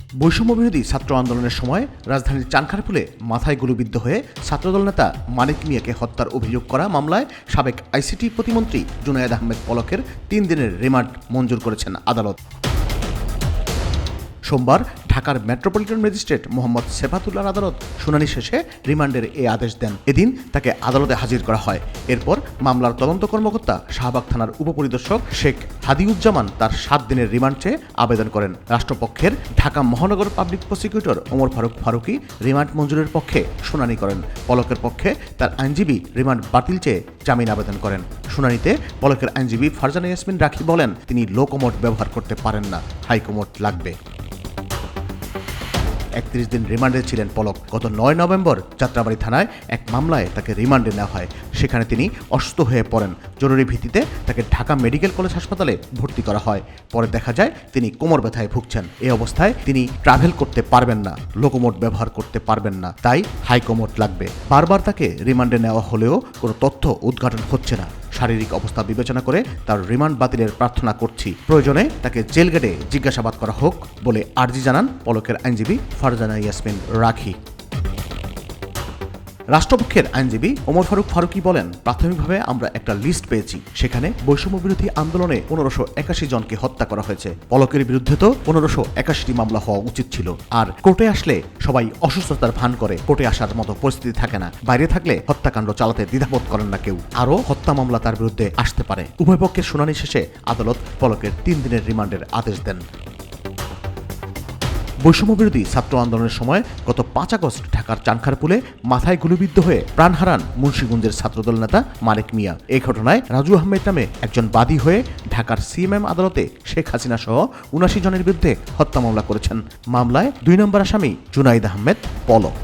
বৈষম্যবিরোধী ছাত্র আন্দোলনের সময় রাজধানীর চানখারপুলে মাথায় গুলিবিদ্ধ হয়ে ছাত্রদল নেতা মানিক মিয়াকে হত্যার অভিযোগ করা মামলায় সাবেক আইসিটি প্রতিমন্ত্রী জুনায়েদ আহমেদ পলকের 3 দিনের রিমান্ড মঞ্জুর করেছেন আদালত। সোমবার ঢাকার মেট্রোপলিটন ম্যাজিস্ট্রেট মোহাম্মদ সেফাতুল্লাহর আদালত শুনানি শেষে রিমান্ডের এই আদেশ দেন। এদিন তাকে আদালতে হাজির করা হয়। এরপর মামলার তদন্ত কর্মকর্তা শাহবাগ থানার উপপরিদর্শক শেখ হাদিউজ্জামান তার 7 দিনের রিমান্ড চেয়ে আবেদন করেন। রাষ্ট্রপক্ষের ঢাকা মহানগর public prosecutor Omar Faruk Faruki remand মঞ্জুরের পক্ষে শুনানি করেন। পলকের পক্ষে তার আইনজীবী রিমান্ড বাতিল চেয়ে জামিন আবেদন করেন। শুনানিতে পলকের আইনজীবী ফারজানা ইয়াসমিন রাখি বলেন, তিনি লোকোমোট ব্যবহার করতে পারেন না, হাইকোমোট লাগবে। 31 দিন রিমান্ডে ছিলেন পলক। গত 9 নভেম্বর যাত্রাবাড়ী থানায় এক মামলায় তাকে রিমান্ডে নেওয়া হয়। সেখানে তিনি অসুস্থ হয়ে পড়েন। জরুরি ভিত্তিতে তাকে ঢাকা মেডিকেল কলেজ হাসপাতালে ভর্তি করা হয়। পরে দেখা যায় তিনি কোমর ব্যথায় ভুগছেন। এই অবস্থায় তিনি ট্রাভেল করতে পারবেন না, লোকোমোট ব্যবহার করতে পারবেন না, তাই হাইকোমোট লাগবে। বারবার তাকে রিমান্ডে নেওয়া হলেও কোনো তথ্য উদ্ঘাটন হচ্ছে না। শারীরিক অবস্থা বিবেচনা করে তার রিমান্ড বাতিলের প্রার্থনা করছি। প্রয়োজনে তাকে জেল গেটে জিজ্ঞাসাবাদ করা হোক বলে আর্জি জানান পলকের আইনজীবী ফারজানা ইয়াসমিন রাখি। রাষ্ট্রপক্ষের আইনজীবী ওমর ফারুক ফারুকী বলেন, প্রাথমিকভাবে আমরা একটা লিস্ট পেয়েছি, সেখানে বৈষম্যবিরোধী আন্দোলনে 1581 জনকে হত্যা করা হয়েছে। পলকের বিরুদ্ধে তো 1581টি মামলা হওয়া উচিত ছিল। আর কোর্টে আসলে সবাই অসুস্থতার ভান করে, কোর্টে আসার মতো পরিস্থিতি থাকে না। বাইরে থাকলে হত্যাকাণ্ড চালাতে দ্বিধাবোধ করেন না কেউ। আরও হত্যা মামলা তার বিরুদ্ধে আসতে পারে। উভয় পক্ষের শুনানি শেষে আদালত পলকের 3 দিনের রিমান্ডের আদেশ দেন। বৈষম্যবিরোধী ছাত্র আন্দোলনের সময় গত 5 আগস্ট ঢাকার চানখারপুলে মাথায় গুলিবিদ্ধ হয়ে প্রাণ হারান মুন্সিগঞ্জের ছাত্রদল নেতা মানিক মিয়া। এই ঘটনায় রাজু আহমেদ নামে একজন বাদী হয়ে ঢাকার সিএমএম আদালতে শেখ হাসিনা সহ 79 জনের বিরুদ্ধে হত্যা মামলা করেছেন। মামলায় 2 নম্বর আসামি জুনায়েদ আহমেদ পলক।